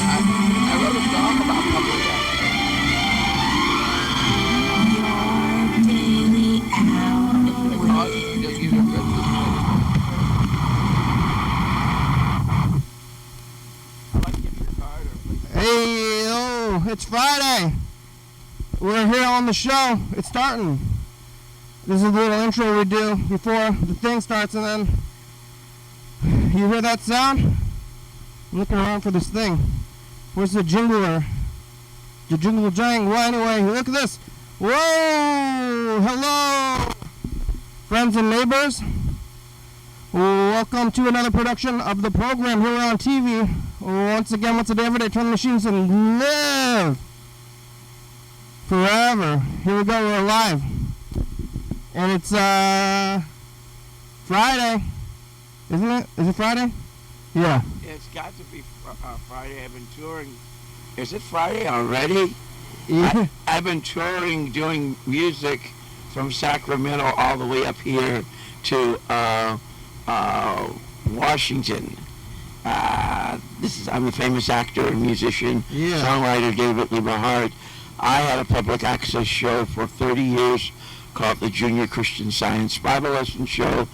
I wrote a song about public access. Your daily outlet. Just use a Christmas Hey, oh, it's Friday. We're here on the show. It's starting. This is a little intro we do before the thing starts, and then you hear that sound? I'm looking around for this thing. Where's the jingler? The jingle jang. Well, anyway, look at this. Whoa! Hello, friends and neighbors. Welcome to another production of the program here on TV. Once again, once a day, every day, turn the machines and live forever. Here we go, we're live. And it's Friday, isn't it? Is it Friday? Yeah. It's got to be Friday. I've been touring. Is it Friday already? Yeah. I've been touring, doing music from Sacramento all the way up here to Washington. I'm a famous actor and musician, songwriter David Liebe Hart. I had a public access show for 30 years called the Junior Christian Science Bible Lesson Show.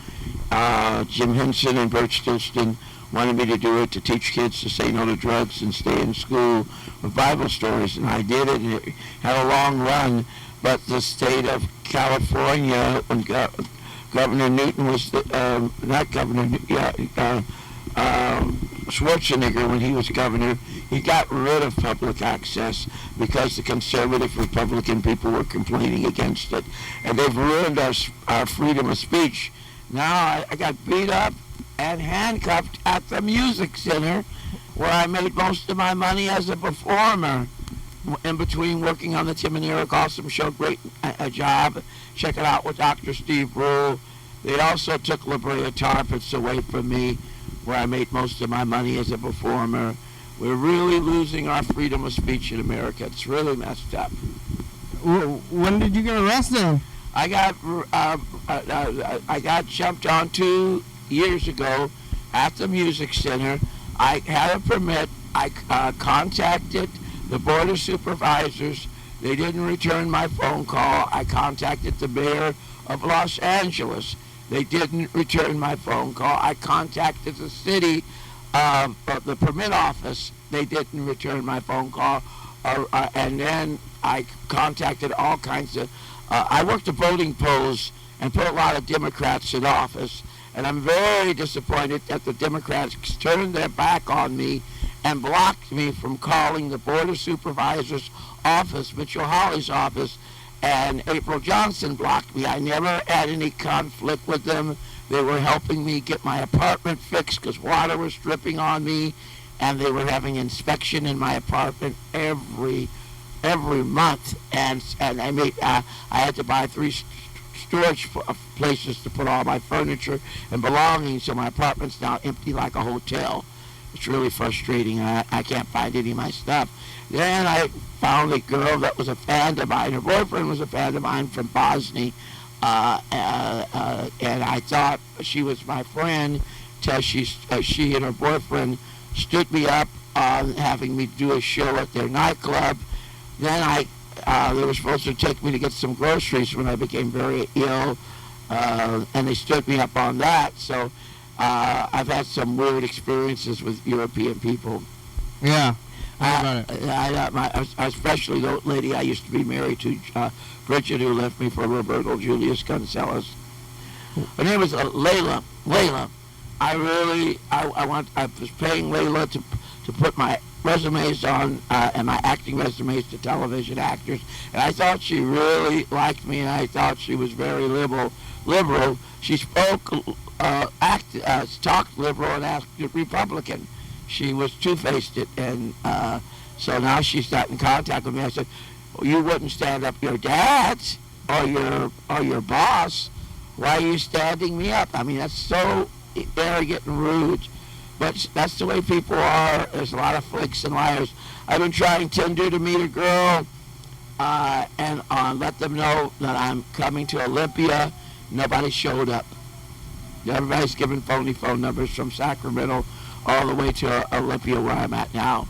Jim Henson and Bert Thurston wanted me to do it to teach kids to say no to drugs and stay in school with Bible stories, and I did it, and it had a long run. But the state of California, when Governor Newton was Schwarzenegger, when he was governor, he got rid of public access because the conservative Republican people were complaining against it, and they've ruined our freedom of speech. Now I got beat up and handcuffed at the music center, where I made most of my money as a performer. In between working on the Tim and Eric Awesome Show, great job. Check it out with Dr. Steve Brule. They also took La Brea Tar Pits away from me, where I made most of my money as a performer. We're really losing our freedom of speech in America. It's really messed up. When did you get arrested? I got jumped on 2 years ago at the music center. I had a permit. I contacted the Board of Supervisors. They didn't return my phone call. I contacted the mayor of Los Angeles. They didn't return my phone call. I contacted the city, the permit office. They didn't return my phone call. And then I contacted all kinds of, I worked the voting polls and put a lot of Democrats in office. And I'm very disappointed that the Democrats turned their back on me and blocked me from calling the Board of Supervisors office, Mitchell Hawley's office, and April Johnson blocked me. I never had any conflict with them. They were helping me get my apartment fixed because water was dripping on me, and they were having inspection in my apartment every month. And I had to buy 3 storage places to put all my furniture and belongings, so my apartment's now empty like a hotel. It's really frustrating. I can't find any of my stuff. Then I found a girl that was a fan of mine. Her boyfriend was a fan of mine from Bosnia, and I thought she was my friend till she and her boyfriend stood me up on having me do a show at their nightclub. Then they were supposed to take me to get some groceries when I became very ill, and they stood me up on that. So I've had some weird experiences with European people. Yeah. Especially the lady I used to be married to, Bridget, who left me for Roberto Julius Gonzalez. Her name was Layla. I was paying Layla to put my resumes on, and my acting resumes to television actors, and I thought she really liked me, and I thought she was very liberal. She spoke, talked liberal and acted Republican. She was two-faced, and so now she's not in contact with me. I said, well, you wouldn't stand up your dad or your boss. Why are you standing me up? I mean, that's so arrogant and rude. But that's the way people are. There's a lot of flakes and liars. I've been trying tender to meet a girl and let them know that I'm coming to Olympia. Nobody showed up. Everybody's giving phony phone numbers from Sacramento all the way to Olympia, where I'm at now.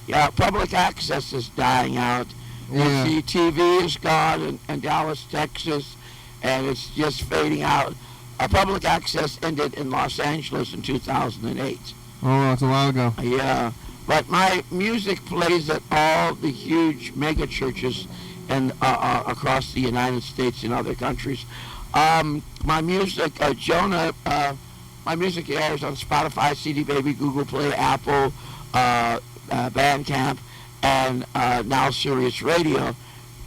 Yeah, public access is dying out. Yeah. TCTV is gone in Dallas, Texas, and it's just fading out. Public access ended in Los Angeles in 2008. Oh, that's a while ago. Yeah, but my music plays at all the huge mega churches and across the United States and other countries. My music, Jonah, my music airs on Spotify, CD Baby, Google Play, Apple, Bandcamp, and now Sirius Radio.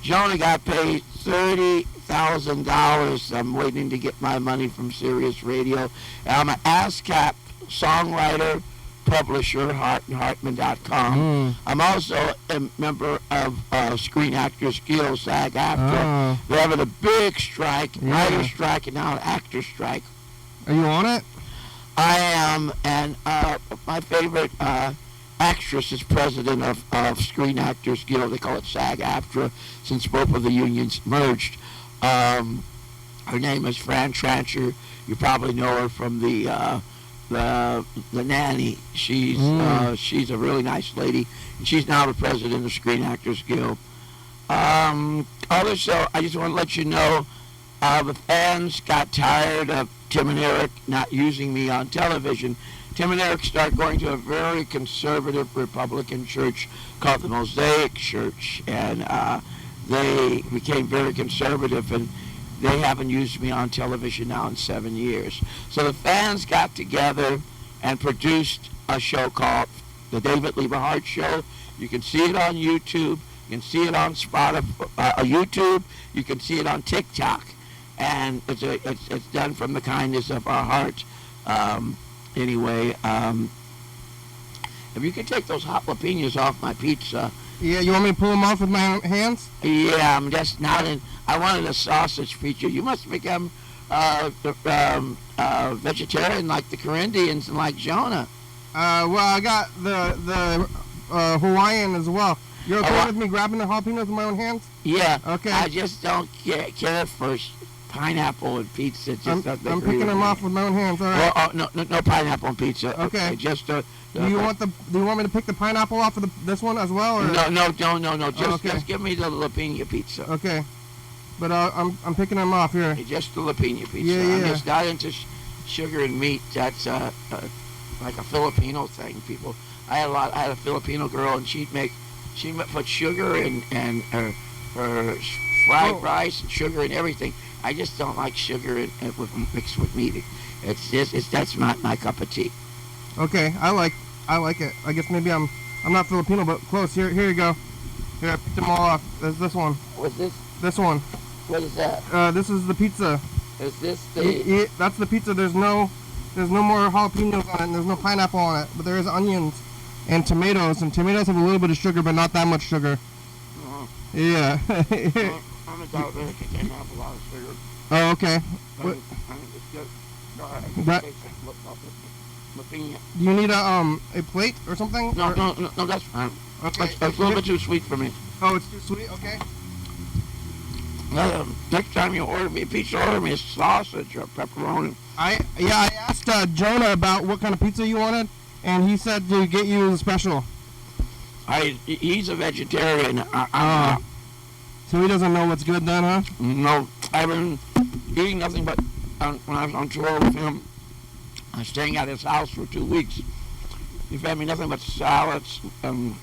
Jonah got paid $30,000. I'm waiting to get my money from Sirius Radio. I'm an ASCAP songwriter, publisher, hartandhartman.com. I'm also a member of Screen Actors Guild, SAG-AFTRA. They're having a big strike, writer strike, and now an actor strike. Are you on it? I am, and my favorite actress is president of Screen Actors Guild. They call it SAG-AFTRA since both of the unions merged. Her name is Fran Trancher. You probably know her from the nanny. She's a really nice lady, and she's now the president of Screen Actors Guild. Also, I just want to let you know, the fans got tired of Tim and Eric not using me on television. Tim and Eric started going to a very conservative Republican church called the Mosaic Church, and they became very conservative, and they haven't used me on television now in 7 years. So the fans got together and produced a show called The Liebe Hart Show. You can see it on YouTube. You can see it on Spotify, YouTube. You can see it on TikTok. And it's done from the kindness of our heart. Anyway, if you could take those jalapenos off my pizza. Yeah, you want me to pull them off with my hands? Yeah, I'm just not in. I wanted a sausage pizza. You must become vegetarian like the Corinthians and like Jonah. Well, I got the Hawaiian as well. You're okay with me grabbing the jalapenos with my own hands? Yeah. Okay. I just don't care for pineapple and pizza. I'm picking them off with my own hands. All right. Well, no pineapple on pizza. Okay. Just do you want me to pick the pineapple off of this one as well? Or? No. Just give me the jalapeno pizza. Okay. But I'm picking them off here. Just the jalapeno pizza. Yeah. I'm just not into sugar and meat. That's like a Filipino thing. People. I had a Filipino girl, and she put sugar and her fried rice and sugar and everything. I just don't like sugar mixed with meat. That's not my cup of tea. Okay, I like it. I guess maybe I'm not Filipino, but close. Here you go. Here, I picked them all off. There's this one. What's this? This one. What is that? This is the pizza. Is this the? That's the pizza. There's no more jalapenos on it. And there's no pineapple on it, but there is onions and tomatoes. And tomatoes have a little bit of sugar, but not that much sugar. Yeah. I'm a diabetic. I can't have a lot of sugar. Oh, okay. Do you need a plate or something? No, that's fine. Okay. It's a little bit too sweet for me. Oh, it's too sweet? Okay. Next time you order me a pizza, order me a sausage or pepperoni. I asked Jonah about what kind of pizza you wanted, and he said to get you the special. He's a vegetarian. So he doesn't know what's good then, huh? No, I've been eating nothing but when I was on tour with him. I was staying at his house for 2 weeks. He fed me nothing but salads and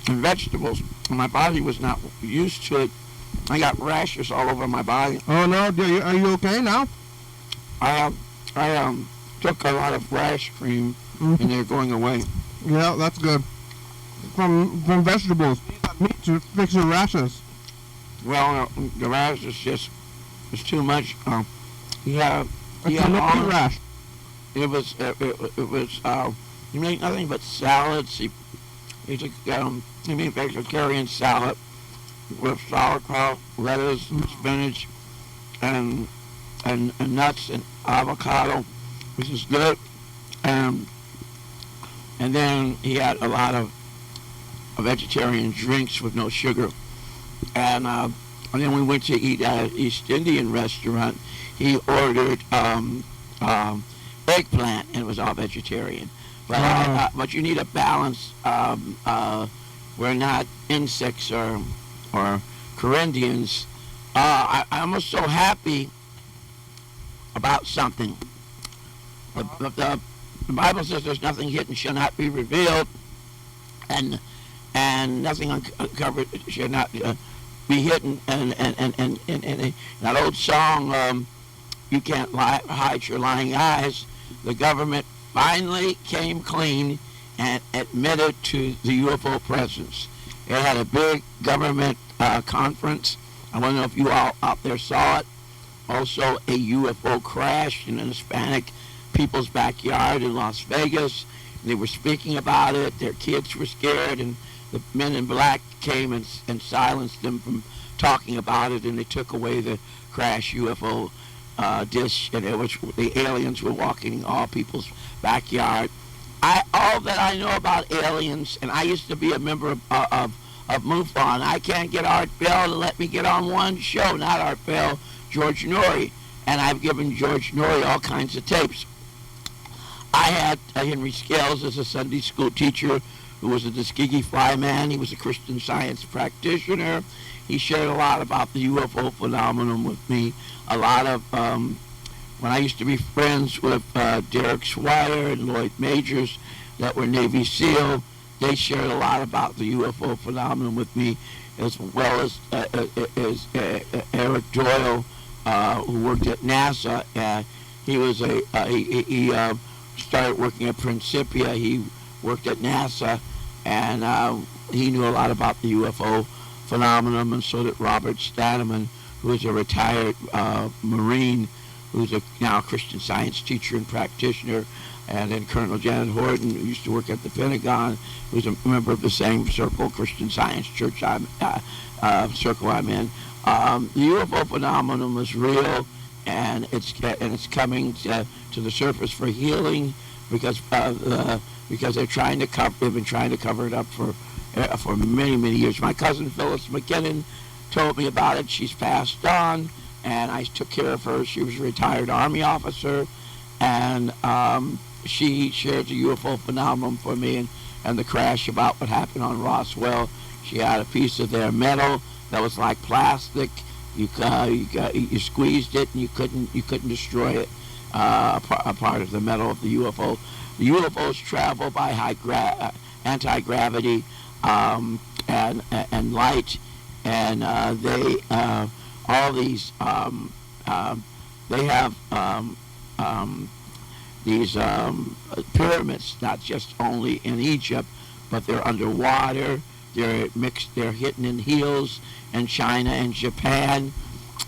vegetables. My body was not used to it. I got rashes all over my body. Oh no! Are you okay now? I took a lot of rash cream, and they're going away. Yeah, that's good. From vegetables, meat to fix your rashes. Well, the rash is too much. He had all rash. It was he made nothing but salads. He took he made vegetarian salad with sauerkraut, lettuce, spinach, and nuts and avocado, which is good. And then he had a lot of vegetarian drinks with no sugar. And then we went to eat at an East Indian restaurant. He ordered eggplant, and it was all vegetarian. But you need a balance. We're not insects or Corinthians. I'm almost so happy about something. The Bible says there's nothing hidden shall not be revealed, and nothing uncovered shall not be hidden. And that old song, you can't hide your lying eyes. The government finally came clean and admitted to the UFO presence. It had a big government conference. I don't know if you all out there saw it. Also, a UFO crashed in an Hispanic people's backyard in Las Vegas. They were speaking about it. Their kids were scared, and the men in black came and silenced them from talking about it, and they took away the crash UFO dish, and the aliens were walking in all people's backyard. All that I know about aliens, and I used to be a member of MUFON. I can't get Art Bell to let me get on one show, not Art Bell, George Norrie, and I've given George Norrie all kinds of tapes. I had Henry Scales as a Sunday school teacher who was a Tuskegee flyman. He was a Christian Science practitioner. He shared a lot about the UFO phenomenon with me. A lot of, when I used to be friends with Derek Swire and Lloyd Majors that were Navy SEAL, they shared a lot about the UFO phenomenon with me, as well as Eric Doyle, who worked at NASA. He was he started working at Principia. He worked at NASA, and he knew a lot about the UFO phenomenon, and so did Robert Staneman, who is a retired Marine, who's now a Christian Science teacher and practitioner, and then Colonel Janet Horton, who used to work at the Pentagon, who's a member of the same circle, Christian Science Church circle I'm in. The UFO phenomenon was real, and it's coming to the surface for healing because they've been trying to cover it up for many years. My cousin Phyllis McKinnon told me about it. She's passed on, and I took care of her. She was a retired Army officer, and she shared the UFO phenomenon for me and the crash about what happened on Roswell. She had a piece of their metal that was like plastic. You squeezed it and you couldn't destroy it. A part of the metal of the UFO. The UFOs travel by anti-gravity and light, and they have these pyramids, not just only in Egypt, but they're underwater. They're mixed. They're hidden in hills in China and Japan,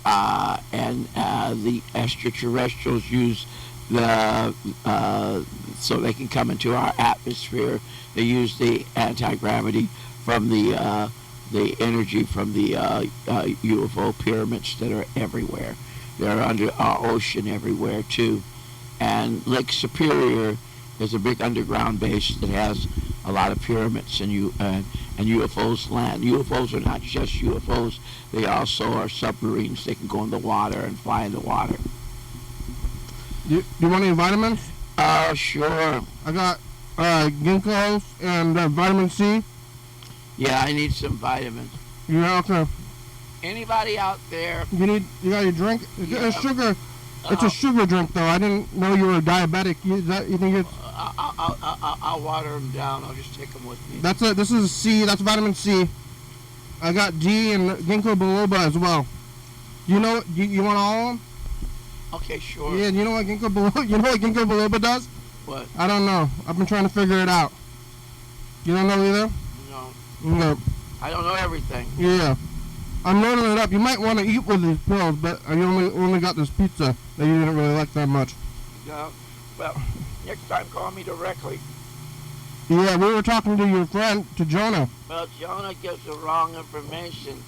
and the extraterrestrials use so they can come into our atmosphere. They use the anti-gravity from the energy from the UFO pyramids that are everywhere. They're under our ocean everywhere too. And Lake Superior is a big underground base that has a lot of pyramids and UFOs land. UFOs are not just UFOs; they also are submarines. They can go in the water and fly in the water. You want any vitamins? Sure. I got ginkgos and vitamin C. Yeah, I need some vitamins. Yeah, okay. Anybody out there? You got your drink? Yeah. It's sugar. It's a sugar drink, though. I didn't know you were diabetic. You think it's? I'll water them down. I'll just take them with me. That's it. This is C. That's vitamin C. I got D and ginkgo biloba as well. You know? You want all of them? Okay, sure. Yeah. You know what ginkgo biloba? You know what ginkgo biloba does? What? I don't know. I've been trying to figure it out. You don't know either? No. No. I don't know everything. Yeah. I'm loading it up. You might want to eat with these pills, but you only got this pizza that you didn't really like that much. No. Well, next time call me directly. Yeah, we were talking to your friend, to Jonah. Well, Jonah gives the wrong information.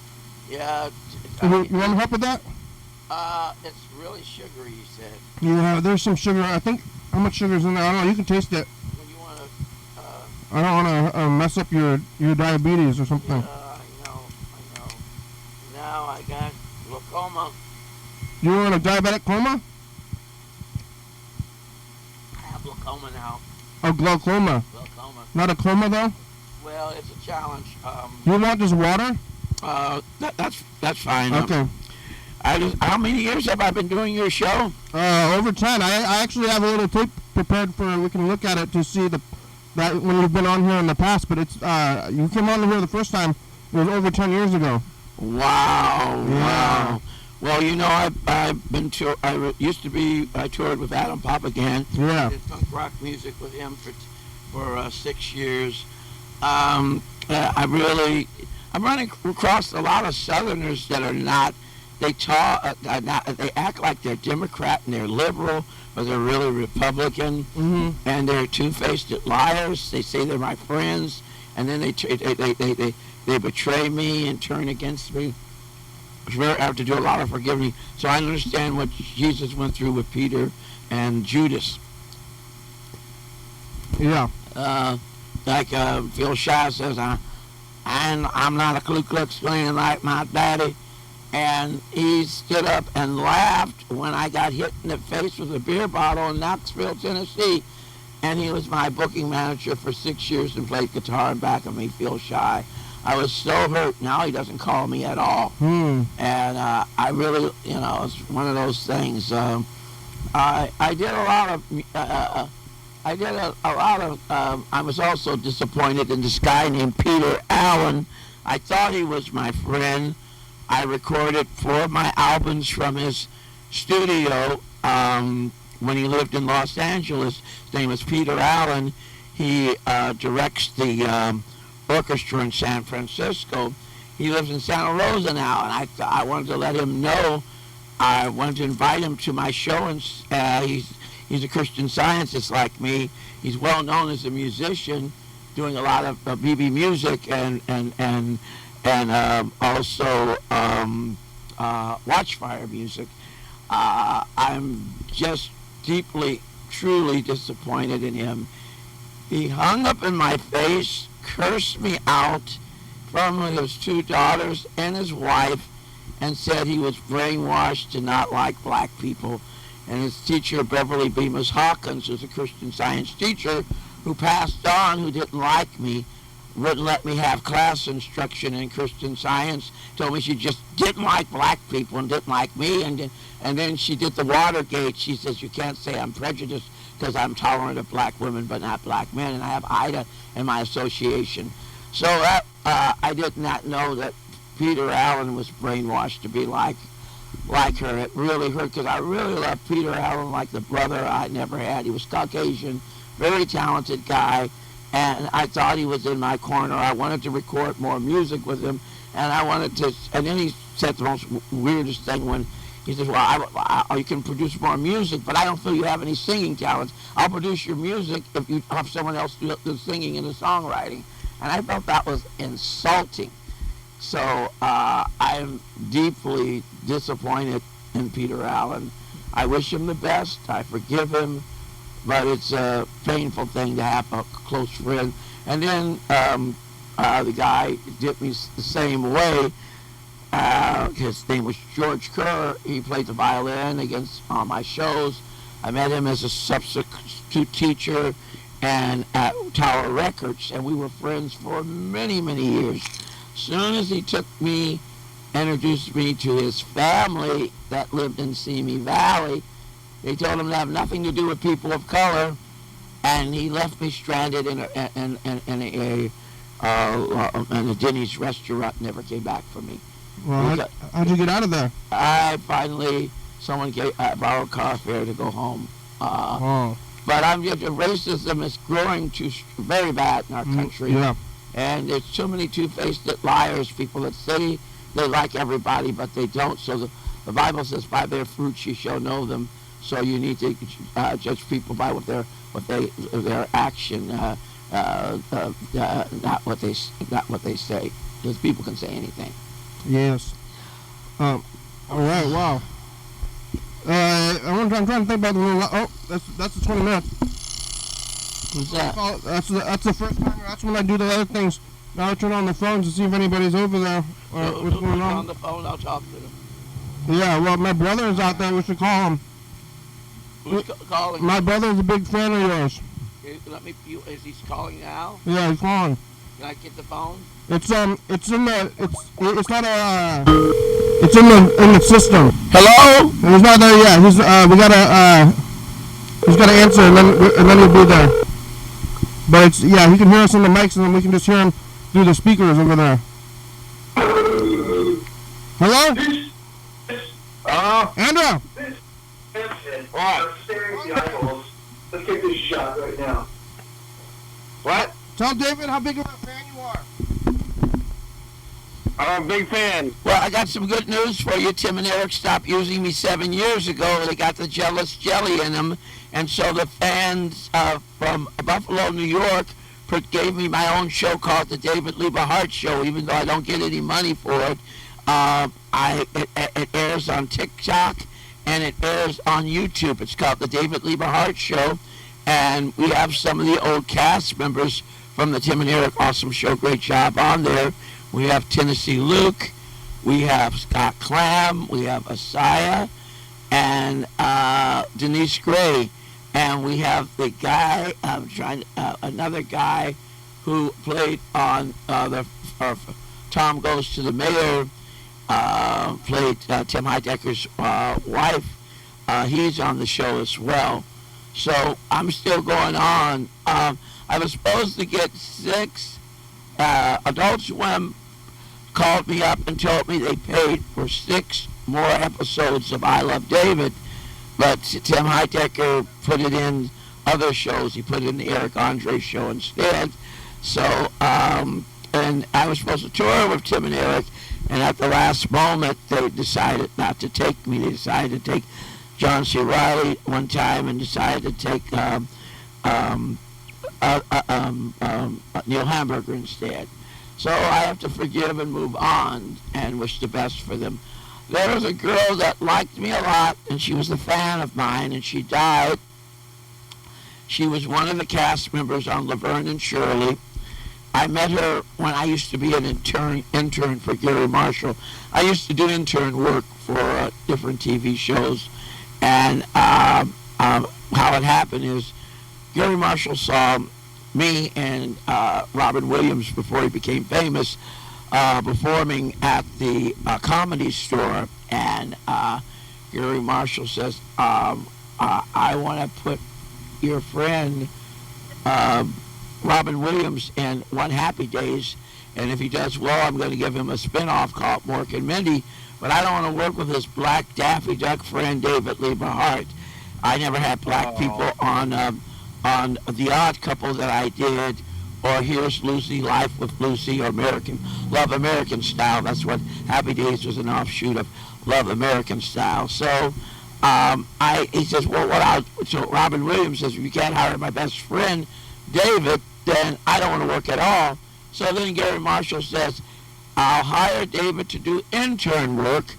Yeah. You want to help with that? It's really sugary, you said. Yeah, there's some sugar. I think, how much sugar's in there? I don't know. You can taste it. Well, you want to... I don't want to mess up your diabetes or something. I know. Now I got glaucoma. You were in a diabetic coma? I have glaucoma now. Oh, glaucoma. Glaucoma. Not a coma, though? Well, it's a challenge. You want just water? That's fine. Okay. How many years have I been doing your show? Over 10. I actually have a little tape prepared for, we can look at it to see that when you've been on here in the past, but it's, you came on here the first time, it was over 10 years ago. Wow, Yeah. wow. Well, you know, I've been to. I toured with Adam Papagan. Yeah. I did punk rock music with him for 6 years. I'm running across a lot of Southerners that are not. They act like they're Democrat and they're liberal, but they're really Republican, and they're two-faced liars. They say they're my friends, and then they betray me and turn against me. I have to do a lot of forgiving. So I understand what Jesus went through with Peter and Judas. Yeah. Like Phil Shah says, I'm not a Ku Klux Klan like my daddy. And he stood up and laughed when I got hit in the face with a beer bottle in Knoxville, Tennessee. And he was my booking manager for 6 years and played guitar in back of me, Phil Shy. I was so hurt. Now he doesn't call me at all. And I really, it's one of those things. I did a lot of, I was also disappointed in this guy named Peter Allen. I thought he was my friend. I recorded 4 of my albums from his studio when he lived in Los Angeles. His name is Peter Allen. He directs the orchestra in San Francisco. He lives in Santa Rosa now, and I wanted to let him know. I wanted to invite him to my show, and he's a Christian Scientist like me. He's well known as a musician, doing a lot of BB music and also Watchfire music. I'm just deeply, truly disappointed in him. He hung up in my face, cursed me out from his 2 daughters and his wife, and said he was brainwashed to not like black people. And his teacher, Beverly Bemis Hawkins, was a Christian Science teacher who passed on, who didn't like me, wouldn't let me have class instruction in Christian Science, told me she just didn't like black people and didn't like me, and then she did the Watergate. She says, you can't say I'm prejudiced because I'm tolerant of black women but not black men, and I have Ida in my association. So I did not know that Peter Allen was brainwashed to be like her. It really hurt because I really loved Peter Allen like the brother I never had. He was Caucasian, very talented guy, and I thought he was in my corner. I wanted to record more music with him, and and then he said the most weirdest thing when he says, well, you can produce more music, but I don't feel you have any singing talents. I'll produce your music if you have someone else do the singing and the songwriting. And I felt that was insulting. So I'm deeply disappointed in Peter Allen. I wish him the best. I forgive him. But it's a painful thing to have a close friend. And then the guy did me the same way. His name was George Kerr. He played the violin against my shows. I met him as a substitute teacher and at Tower Records, and we were friends for many, many years. Soon as he took me, introduced me to his family that lived in Simi Valley, they told him to have nothing to do with people of color, and he left me stranded in a Denny's restaurant. Never came back for me. Well, how'd you get out of there? Someone borrowed car fare to go home. Oh. But racism is growing very bad in our country. Yeah. And there's too many two-faced liars, people that say they like everybody, but they don't. So the Bible says, by their fruits you shall know them. So you need to judge people by their action, not what they say. Because people can say anything. Yes. All right. Wow. I'm trying to think about the little. Oh, that's the 20 minutes. What's that? That's the first time. That's when I do the other things. Now I turn on the phone to see if anybody's over there or what's going on. On the phone, I'll talk to them. Yeah. Well, my brother is out there. We should call him. Who's calling? My brother's a big fan of yours. Let me. Is he calling now? Yeah, he's calling. Can I get the phone? It's in the it's not it's in the system. Hello? He's not there yet. He's gotta answer and then he'll be there. But it's he can hear us in the mics and then we can just hear him through the speakers over there. Hello? Andrew. What? Let's take this shot right now. What? Tell David how big of a fan you are. I'm a big fan. Well, I got some good news for you. Tim and Eric stopped using me 7 years ago. They got the jealous jelly in them. And so the fans from Buffalo, New York, gave me my own show called the David Liebe Hart Show, even though I don't get any money for it. It airs on TikTok and it airs on YouTube. It's called the David Liebe Hart Show. And we have some of the old cast members from the Tim and Eric Awesome Show. Great job on there. We have Tennessee Luke. We have Scott Clam. We have Asaya and Denise Gray. And we have the guy, another guy who played on Tom Goes to the Mayor, played Tim Heidecker's wife. He's on the show as well. So I'm still going on. I was supposed to get 6. Adult Swim called me up and told me they paid for 6 more episodes of I Love David. But Tim Heidecker put it in other shows. He put it in the Eric Andre show instead. So, and I was supposed to tour with Tim and Eric, and at the last moment, they decided not to take me. They decided to take John C. Reilly one time and decided to take Neil Hamburger instead. So I have to forgive and move on and wish the best for them. There was a girl that liked me a lot, and she was a fan of mine, and she died. She was one of the cast members on Laverne and Shirley. I met her when I used to be an intern for Gary Marshall. I used to do intern work for different TV shows, and how it happened is Gary Marshall saw me and Robin Williams before he became famous performing at the Comedy Store, and Gary Marshall says, I want to put your friend Robin Williams in One Happy Days, and if he does well, I'm going to give him a spinoff called Mork and Mindy, but I don't want to work with his black Daffy Duck friend David Liebe Hart. I never had black people on The Odd Couple that I did, or Here's Lucy, Life with Lucy, or Love American Style. That's what Happy Days was, an offshoot of Love American Style. So he says, well, so Robin Williams says, if you can't hire my best friend, David, then I don't want to work at all. So then Gary Marshall says, I'll hire David to do intern work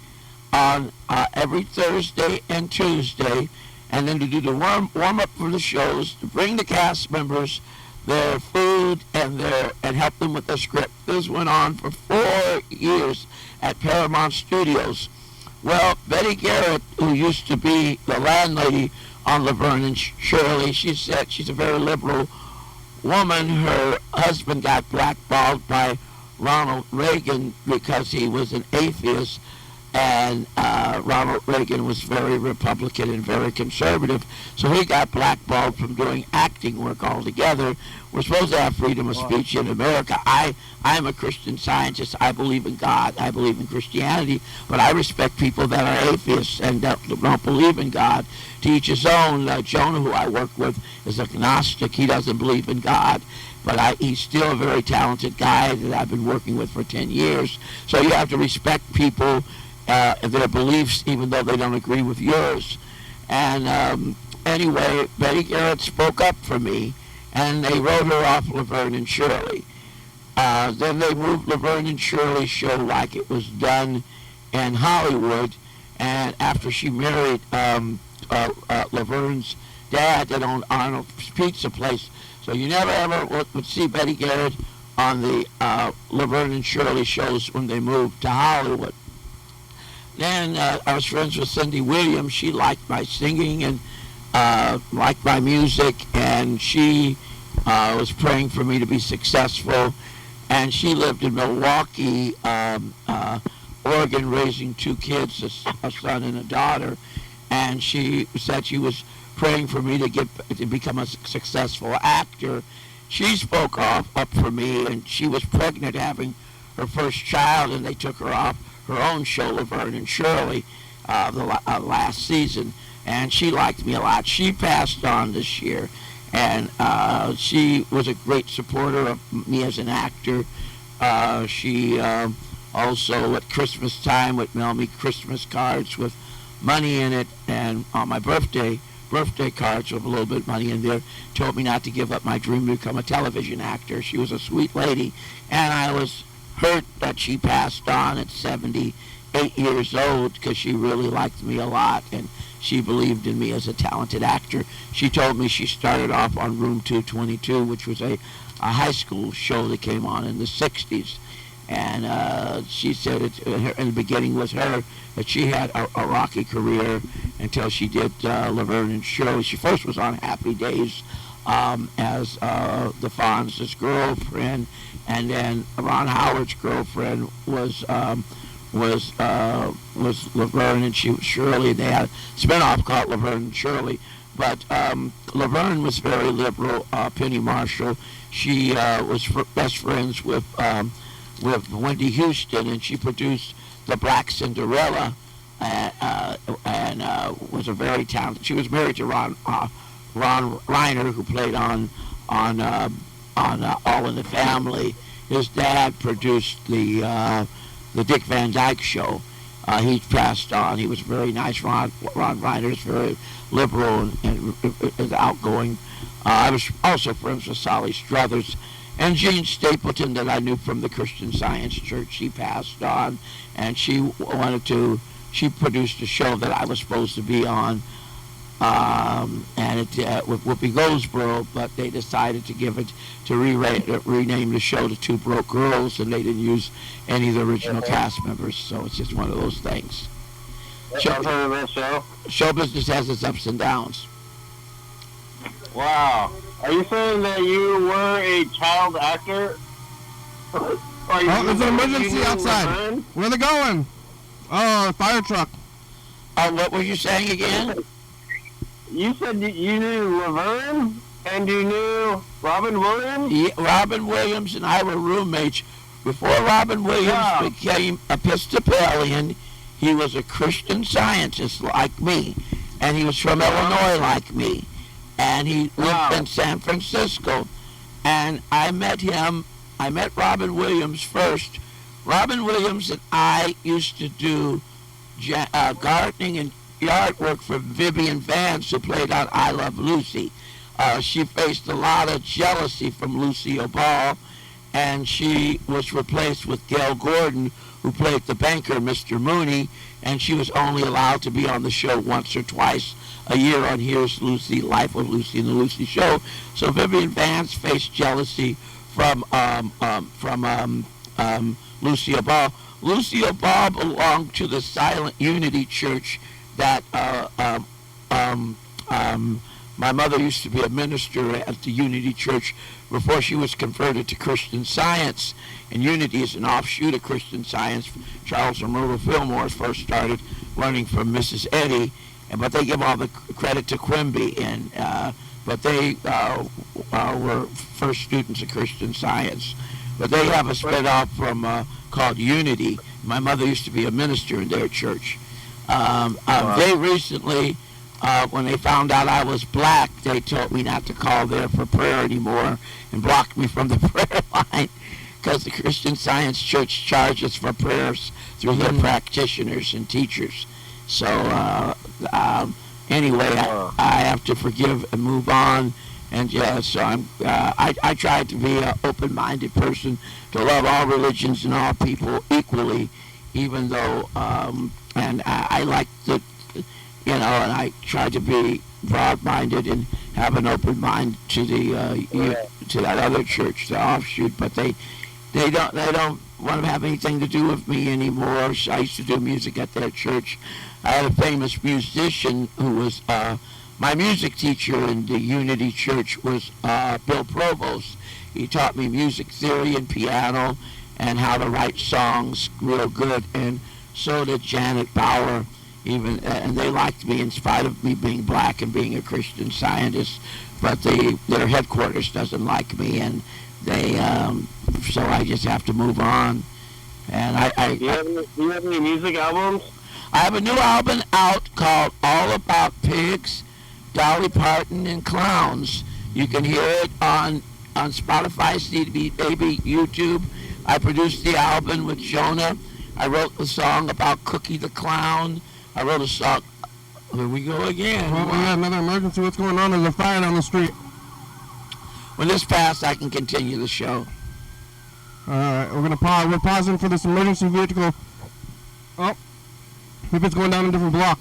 on every Thursday and Tuesday, and then to do the warm-up for the shows, to bring the cast members their food and help them with their script. This went on for 4 years at Paramount Studios. Well, Betty Garrett, who used to be the landlady on Laverne and Shirley, she said she's a very liberal woman. Her husband got blackballed by Ronald Reagan because he was an atheist, and Ronald Reagan was very Republican and very conservative, so he got blackballed from doing acting work altogether. We're supposed to have freedom of speech in America. I'm a Christian Scientist. I believe in God. I believe in Christianity, but I respect people that are atheists and don't believe in God. To each his own. Jonah, who I work with, is agnostic. He doesn't believe in God, but he's still a very talented guy that I've been working with for 10 years. So you have to respect people, their beliefs, even though they don't agree with yours. And anyway, Betty Garrett spoke up for me, and they wrote her off Laverne and Shirley. Then they moved Laverne and Shirley's show like it was done in Hollywood, and after she married Laverne's dad that owned Arnold's Pizza Place, so you never ever would see Betty Garrett on the Laverne and Shirley shows when they moved to Hollywood. Then I was friends with Cindy Williams. She liked my singing, and liked my music, and she was praying for me to be successful. And she lived in Milwaukee, Oregon, raising 2 kids, a son and a daughter. And she said she was praying for me to become a successful actor. She spoke up for me, and she was pregnant, having her first child, and they took her off her own show, Laverne and Shirley, last season. And she liked me a lot. She passed on this year, and she was a great supporter of me as an actor. She also, at Christmas time, would mail me Christmas cards with money in it, and on my birthday cards with a little bit of money in there, told me not to give up my dream to become a television actor. She was a sweet lady, and I was hurt that she passed on at 78 years old, because she really liked me a lot, and she believed in me as a talented actor. She told me she started off on Room 222, which was a high school show that came on in the 60s. And she said in the beginning was her, that she had a rocky career until she did Laverne and Shirley. She first was on Happy Days as the Fonz's girlfriend, and then Ron Howard's girlfriend was Laverne, and she was Shirley. They had a spinoff called Laverne and Shirley. But Laverne was very liberal. Penny Marshall, she was best friends with Wendy Houston, and she produced The Black Cinderella, and was a very talented. She was married to Ron Reiner, who played on All in the Family. His dad produced the Dick Van Dyke Show. He passed on. He was very nice. Ron Reiner is very liberal and outgoing. I was also friends with Sally Struthers. And Jean Stapleton, that I knew from the Christian Science Church. She passed on, and she produced a show that I was supposed to be on, and it with Whoopi Goldsboro, but they decided to rename the show to Two Broke Girls, and they didn't use any of the original cast members, so it's just one of those things. Show business has its ups and downs. Wow. Are you saying that you were a child actor? Oh, there's an emergency outside. Where are they going? Oh, a fire truck. What were you saying again? You said you knew Laverne and you knew Robin Williams? Yeah, Robin Williams and I were roommates. Before Robin Williams became Episcopalian, he was a Christian Scientist like me, and he was from Illinois like me. And he lived in San Francisco, and I met Robin Williams first. Robin Williams and I used to do gardening and yard work for Vivian Vance, who played on I Love Lucy. She faced a lot of jealousy from Lucille Ball, and she was replaced with Gail Gordon, who played the banker, Mr. Mooney, and she was only allowed to be on the show once or twice a year on Here's Lucy, Life of Lucy, and the Lucy Show. So Vivian Vance faced jealousy from Lucille Ball. Lucille Ball belonged to the Silent Unity Church that my mother used to be a minister at the Unity Church before she was converted to Christian Science. And Unity is an offshoot of Christian Science. Charles and Myrtle Fillmore first started learning from Mrs. Eddy, but they give all the credit to Quimby, but they were first students of Christian Science. But they have a spin-off from called Unity. My mother used to be a minister in their church. They recently, when they found out I was black, they told me not to call there for prayer anymore and blocked me from the prayer line, because the Christian Science Church charges for prayers through their practitioners and teachers. So anyway, I have to forgive and move on, and so I try to be an open-minded person, to love all religions and all people equally, even though and I like to, and I try to be broad-minded and have an open mind to the to that other church, the offshoot, but they don't want to have anything to do with me anymore. I used to do music at that church. I had a famous musician who was my music teacher in the Unity Church was Bill Provost. He taught me music theory and piano and how to write songs real good. And so did Janet Bauer, and they liked me in spite of me being black and being a Christian Scientist. But their headquarters doesn't like me, and so I just have to move on. And do you have any music albums? I have a new album out called All About Pigs, Dolly Parton, and Clowns. You can hear it on Spotify, CD Baby, YouTube. I produced the album with Jonah. I wrote the song about Cookie the Clown. I wrote a song. Here we go again. Well, we got another emergency. What's going on? There's a fire down the street. When this passes, I can continue the show. All right, we're gonna pause. We're pausing for this emergency vehicle. Oh, maybe it's going down a different block.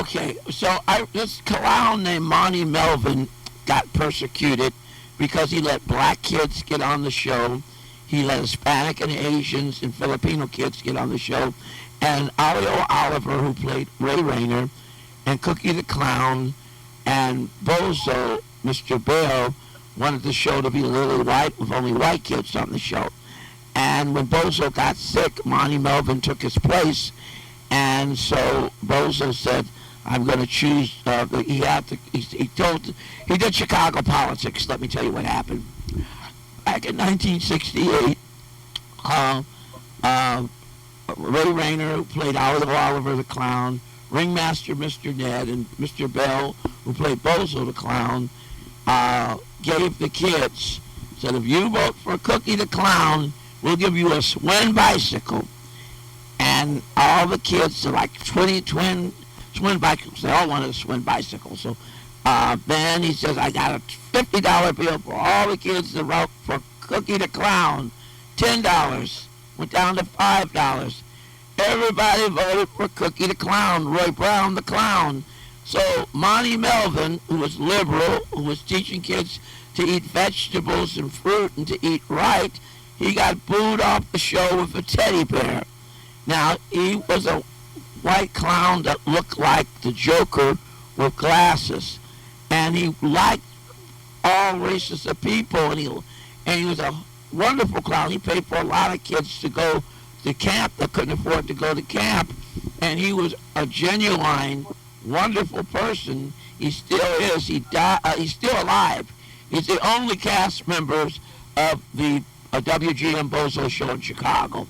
Okay, so this clown named Monty Melvin got persecuted because he let black kids get on the show. He let Hispanic and Asians and Filipino kids get on the show. And Olio Oliver, who played Ray Rayner, and Cookie the Clown, and Bozo, Mr. Bell, wanted the show to be literally white with only white kids on the show. And when Bozo got sick, Monty Melvin took his place. And so Bozo said, I'm going to choose, he did Chicago politics. Let me tell you what happened. Back in 1968, Ray Rayner, who played Oliver the Clown, Ringmaster Mr. Ned, and Mr. Bell, who played Bozo the Clown, gave the kids, said, if you vote for Cookie the Clown, we'll give you a swing bicycle. And all the kids, like 20 twin bicycles, they all wanted a swing bicycle. So then he says, I got a $50 bill for all the kids that vote for Cookie the Clown. $10 went down to $5. Everybody voted for Cookie the Clown, Roy Brown the Clown. So Monty Melvin, who was liberal, who was teaching kids to eat vegetables and fruit and to eat right, he got booed off the show with a teddy bear. Now, he was a white clown that looked like the Joker with glasses. And he liked all races of people, and he was a wonderful clown. He paid for a lot of kids to go to camp that couldn't afford to go to camp. And he was a genuine, wonderful person. He still is. He's still alive. He's the only cast members of the WGM Bozo show in Chicago.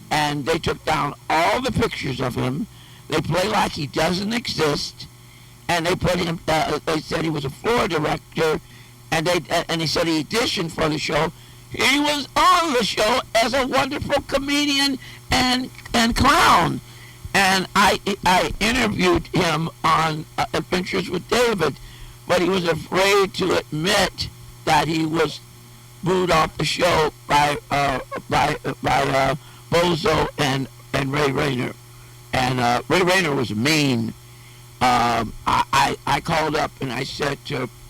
And they took down all the pictures of him. They play like he doesn't exist. And they put him. They said he was a floor director, and he said he auditioned for the show. He was on the show as a wonderful comedian and clown. And I interviewed him on Adventures with David, but he was afraid to admit that he was booed off the show by Bozo and Ray Rayner. And Ray Rayner was mean. I called up and I said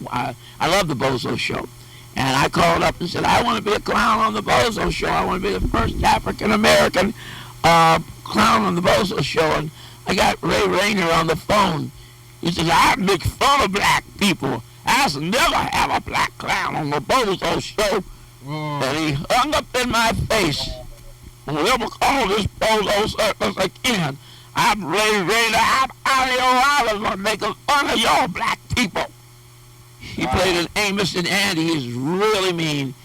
I love the Bozo show. And I called up and said, I want to be a clown on the Bozo show. I want to be the first African-American clown on the Bozo show. And I got Ray Rayner on the phone. He says, I make fun of black people. I never have a black clown on the Bozo show. And he hung up in my face. We'll ever call this Bozo circus again. I'm Ray Rayner. I'm Olio Oliver making fun of y'all black people. He played an Amos and Andy. He's really mean.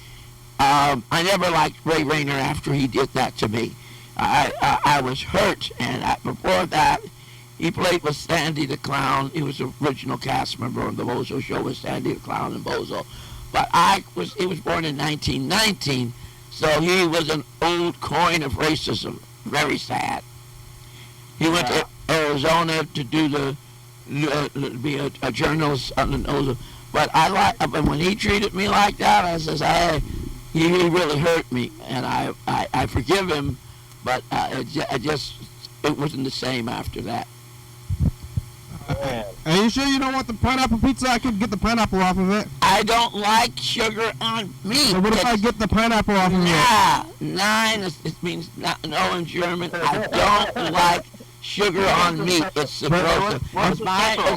I never liked Ray Rayner after he did that to me. I was hurt, and before that, he played with Sandy the Clown. He was the original cast member of the Bozo show with Sandy the Clown and Bozo. But he was born in 1919, so he was an old coin of racism. Very sad. He went to Arizona to do be a journalist on the nose. But when he treated me like that, I says, he really hurt me, and I forgive him, but it wasn't the same after that. Are you sure you don't want the pineapple pizza? I could get the pineapple off of it. I don't like sugar on meat. So what if I get the pineapple off of it? Nein, it means no in German. I don't like sugar on meat. It's the gross. What's the special?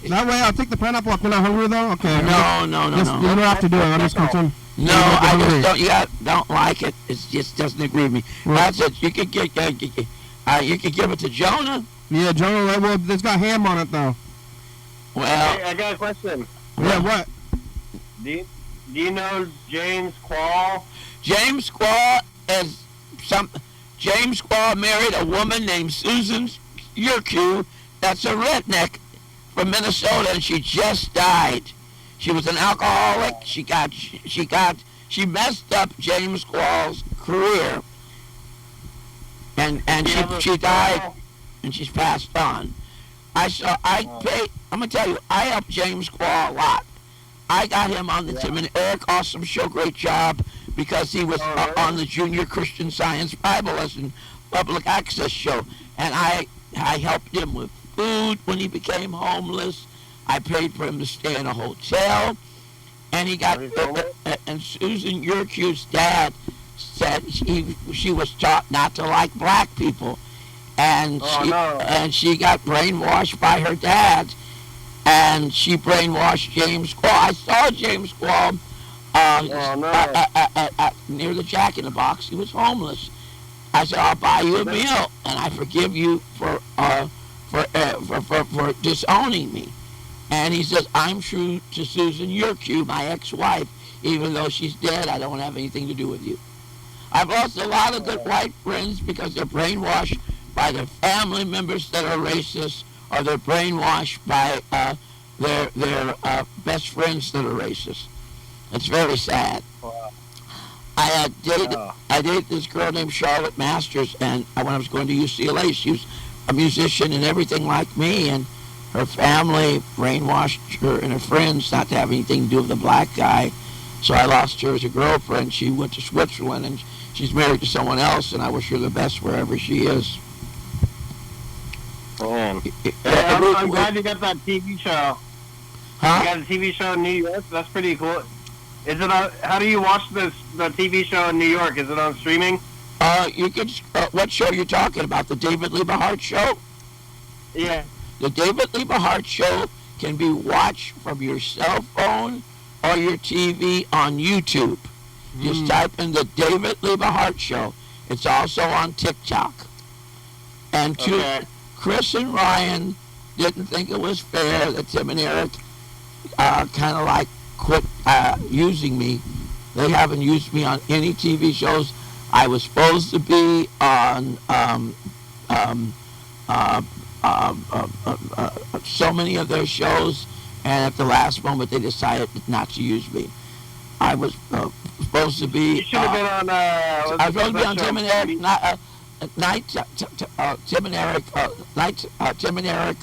That way, I'll take the pineapple if you're not hungry, though. Okay. No. You don't have to do it. I'm just concerned. No, I just don't. Don't like it. It just doesn't agree with me. Well, That's it. You could get. You could give it to Jonah. Yeah, Jonah. Well, it's got ham on it, though. Well, Hey, I got a question. Yeah, what? Do you know James Quall? James Quall James Quall married a woman named Susan Yurku. That's a redneck from Minnesota, and she just died. She was an alcoholic. She messed up James Quall's career, and she died, and she's passed on. I'm gonna tell you, I helped James Quall a lot. I got him on the Tim and Eric Awesome Show. Great job, because he was on the Junior Christian Science Bible Lesson Public Access Show, and I helped him with food when he became homeless. I paid for him to stay in a hotel, and he got. And Susan Yurku's dad said she was taught not to like black people, and she got brainwashed by her dad, and she brainwashed James Quall. I saw James Quall near the Jack in the Box. He was homeless. I said, "I'll buy you a meal, and I forgive you for disowning me." And he says, "I'm true to Susan Yurku, my ex-wife. Even though she's dead, I don't have anything to do with you." I've lost a lot of good white friends because they're brainwashed by their family members that are racist, or they're brainwashed by their best friends that are racist. It's very sad. I dated this girl named Charlotte Masters, and when I was going to UCLA, she was a musician and everything like me, and her family brainwashed her and her friends not to have anything to do with the black guy. So I lost her as a girlfriend. She went to Switzerland, and she's married to someone else, and I wish her the best wherever she is. Man. I'm glad you got that TV show. Huh? You got a TV show in New York? That's pretty cool. Is it on, how do you watch the TV show in New York? Is it on streaming? You could. What show are you talking about? The David Liebe Hart show? Yeah. The David Liebe Hart show can be watched from your cell phone or your TV on YouTube. Just type in the David Liebe Hart show. It's also on TikTok. And Chris and Ryan didn't think it was fair that Tim and Eric kind of like quit using me. They haven't used me on any TV shows. I was supposed to be on so many of their shows, and at the last moment they decided not to use me. I was supposed to be. You should have been on. I was supposed to be on Tim and Eric Tim and Eric Tim and Eric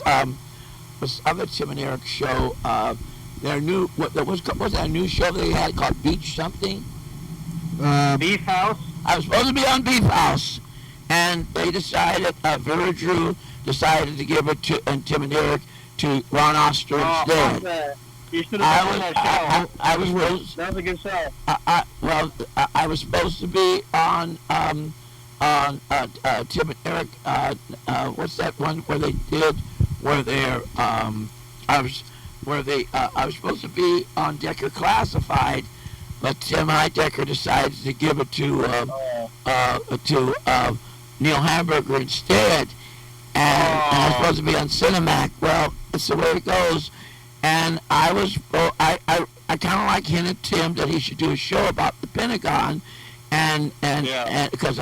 this other Tim and Eric show. Their new what was that new show they had called Beach something? Beef House. I was supposed to be on Beef House, and they decided Vera Drew decided to give it to Tim and Eric to Ron Oster instead. You should have been on that show. I was supposed. That was a good show. I was supposed to be on Tim and Eric. What's that one where they did where they're I was supposed to be on Decker Classified, but Tim Heidecker decided to give it to Neil Hamburger instead, and I was supposed to be on Cinemac. Well, that's the way it goes. And I kind of like hinted Tim that he should do a show about the Pentagon, and because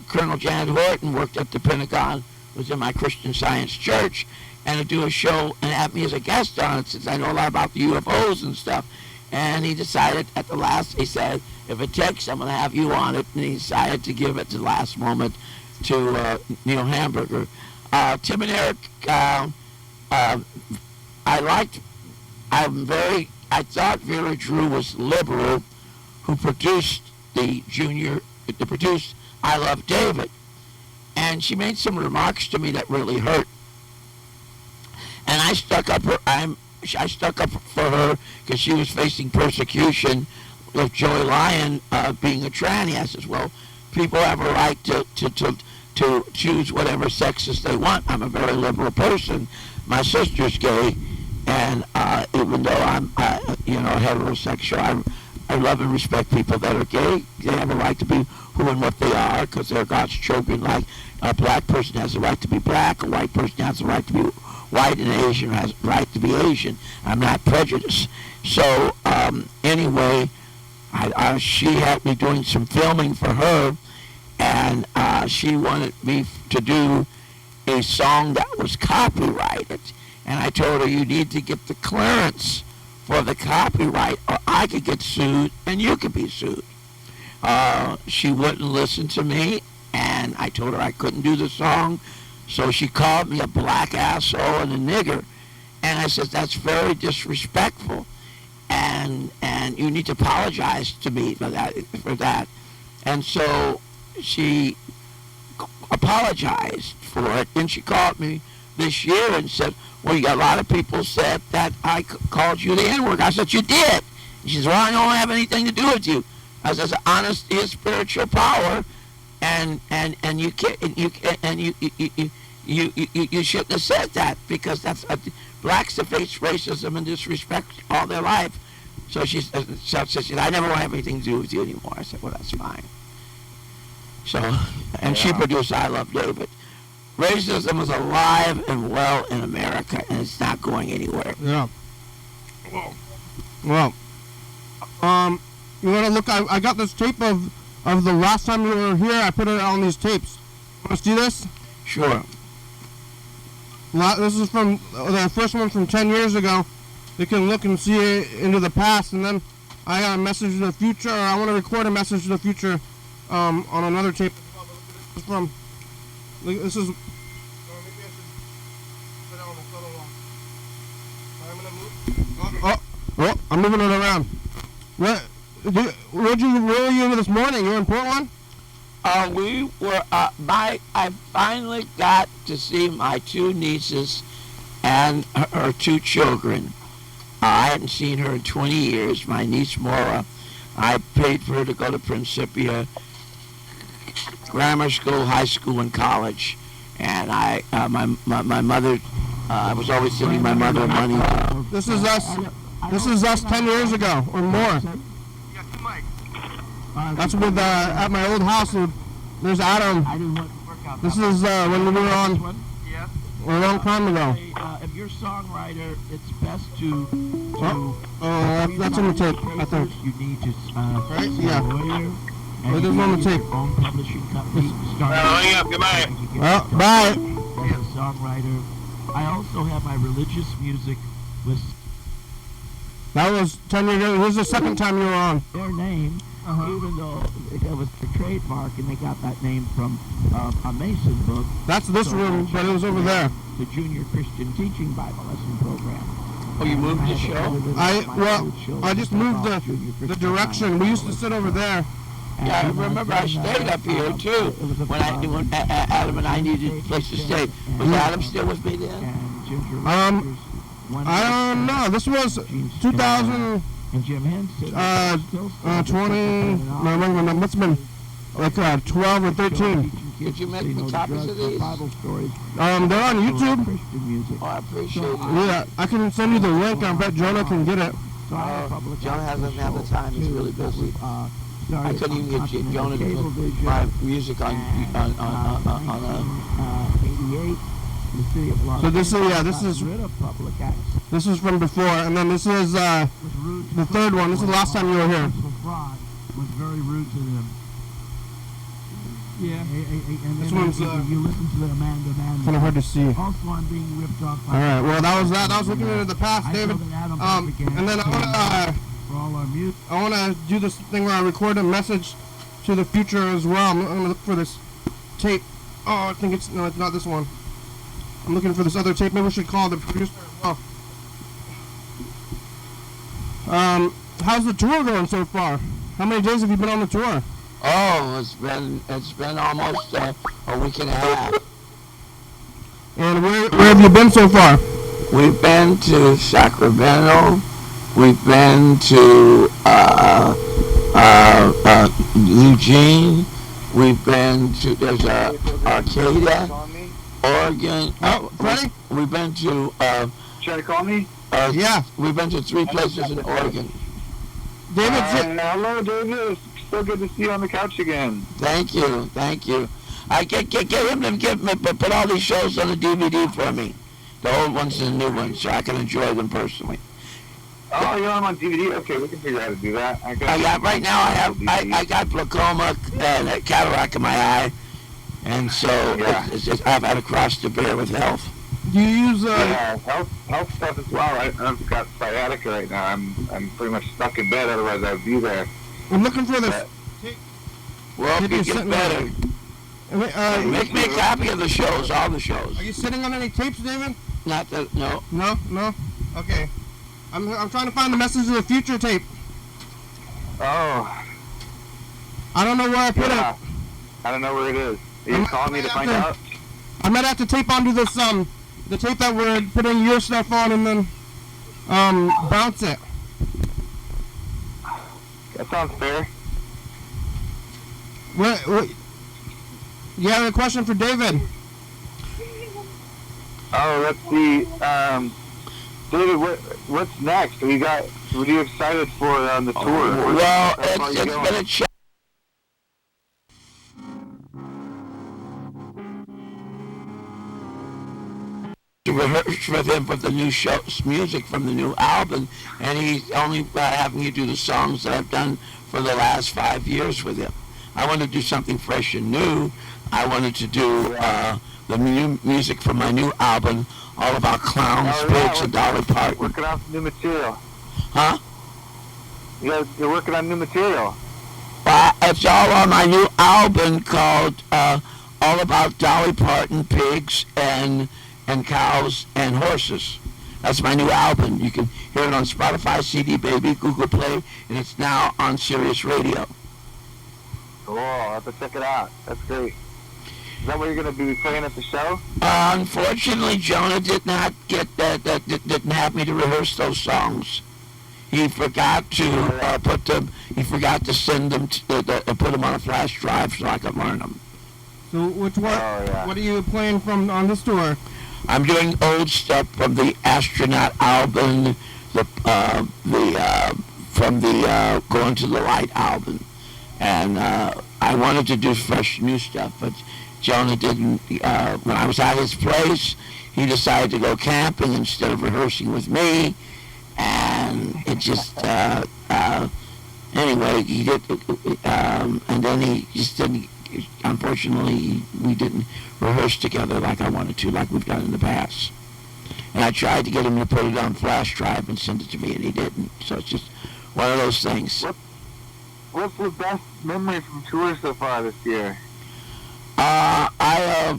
Colonel Janet Horton worked at the Pentagon, was in my Christian Science church, and to do a show and have me as a guest on it since I know a lot about the UFOs and stuff. And he decided at the last, he said, if it takes, I'm going to have you on it. And he decided to give it the last moment to Neil Hamburger. Tim and Eric, I thought Vera Drew was liberal, who produced produced I Love David. And she made some remarks to me that really hurt. And I stuck up for her because she was facing persecution with Joey Lyon being a tranny. I says, well, people have a right to to choose whatever sexes they want. I'm a very liberal person. My sister's gay, and even though I'm, heterosexual, I love and respect people that are gay. They have a right to be who and what they are because they're God's children. Like a black person has the right to be black, a white person has the right to be white, and an Asian has the right to be Asian. I'm not prejudiced. So anyway, she had me doing some filming for her, and she wanted me to do a song that was copyrighted. And I told her, you need to get the clearance for the copyright, or I could get sued and you could be sued. She wouldn't listen to me, and I told her I couldn't do the song, so she called me a black asshole and a nigger. And I said, that's very disrespectful, and you need to apologize to me for that. And so she apologized for it, and she called me this year and said, well, a lot of people said that I called you the N-word. I said, you did. And she said, well, I don't have anything to do with you. I said, honesty is spiritual power, and you can't, you shouldn't have said that, because that's blacks have faced racism and disrespect all their life. So she said, I never want to have anything to do with you anymore. I said, well, that's fine. So, and she produced I Love David. Racism is alive and well in America, and it's not going anywhere. Yeah. Well, you want to look? I got this tape of the last time you were here. I put it on these tapes. Want to see this? Sure. This is from the first one from 10 years ago. You can look and see into the past, and then I got a message to the future. Or I want to record a message to the future on another tape. This is from. This is. Maybe I should put it on the photo wall. I'm gonna move. I'm moving it around. Where were you this morning? You were in Portland? We were. I finally got to see my two nieces and her two children. I hadn't seen her in 20 years. My niece Maura. I paid for her to go to Principia grammar school, high school, and college. And my mother. I was always sending my mother money. This is us. This is us 10 years ago or more. That's with at my old house. There's Adam. This is when we were on a long time ago. If you're a songwriter, it's best to that's on the tape, I think. You need to right? Yeah. lawyer. There's one on the tape. Own publishing company. Goodbye. Well, bye. As a songwriter, I also have my religious music with That was 10 years ago. This is the second time you were on. their name, even though it was a trademark, and they got that name from a Mason book. That's this room, but it was over there. The Junior Christian Teaching Bible Lesson Program. Oh, you moved the show? I just moved the direction. We used to sit over there. Yeah, I remember I stayed up here too when Adam and I needed a place to stay. Was Adam still with me then? I don't know. This was 2000. And Jim Henson. 20. No, must have been like 12 or 13. Did you make the copies of these? They're on YouTube. Oh, I appreciate it. Yeah, I can send you the link. I bet Jonah can get it. Jonah hasn't had the time. He's really busy. I couldn't even get Jonah to put my music on 88. So this is from before, and then this is the third one. This is the last time you were here. Was very rude to them. Yeah. This one's you listen to the Amanda. kind of hard to see. Also, I'm being ripped off. All right. Well, that was that. I was looking into the past, David. And then I want to do this thing where I record a message to the future as well. I'm going to look for this tape. Oh, I think it's not this one. I'm looking for this other tape. Maybe we should call the producer as well. How's the tour going so far? How many days have you been on the tour? Oh, it's been almost a week and a half. And where have you been so far? We've been to Sacramento. We've been to Eugene. We've been to, there's Arcadia, Oregon. Oh, Freddie? We've been to, Trying to call me? Yeah. we've been to 3 places in Oregon. David, Hello, David. So good to see you on the couch again. Thank you. I get him to put all these shows on the DVD for me, the old ones and the new ones, so I can enjoy them personally. Oh, you're on DVD? Okay, we can figure out how to do that. Right now I got glaucoma and a cataract in my eye, and so I've had to cross the bear with health. do you use health stuff as well. I've got sciatica right now. I'm pretty much stuck in bed. Otherwise, I'd be there. I'm looking for this. Well, if you get better, make me a copy of the shows, all the shows. Are you sitting on any tapes, David? Not that, no. No? Okay. I'm trying to find the Message of the Future tape. Oh. I don't know where I put it. I don't know where it is. Are you calling me to find out? I might have to tape onto this the tape that we're putting your stuff on and then bounce it. That sounds fair. What you have a question for David? Oh, let's see. David, what's next? What are you excited for on the tour? Well, it's been a challenge. To rehearse with him for the new show's music from the new album, and he's only having me do the songs that I've done for the last 5 years with him. I wanted to do something fresh and new. I wanted to do the new music from my new album, all about clowns, pigs, and Dolly Parton. Working on some new material. Huh? You're working on new material. It's all on my new album called All About Dolly Parton, Pigs, and Cows and Horses. That's my new album. You can hear it on Spotify, CD Baby, Google Play, and it's now on Sirius Radio. Cool. I'll have to check it out. That's great. Is that what you're going to be playing at the show? Unfortunately, Jonah did not get didn't have me to rehearse those songs. He forgot to put them. He forgot to send them put them on a flash drive so I could learn them. So which one? What are you playing from on this tour? I'm doing old stuff from the Astronaut album, from the Going to the Light album, and I wanted to do fresh new stuff, but Jonah didn't. When I was at his place, he decided to go camping instead of rehearsing with me, and it just anyway he did, and then he just didn't. Unfortunately, we didn't rehearse together like I wanted to, like we've done in the past. And I tried to get him to put it on flash drive and send it to me, and he didn't. So it's just one of those things. What's the best memory from tour so far this year?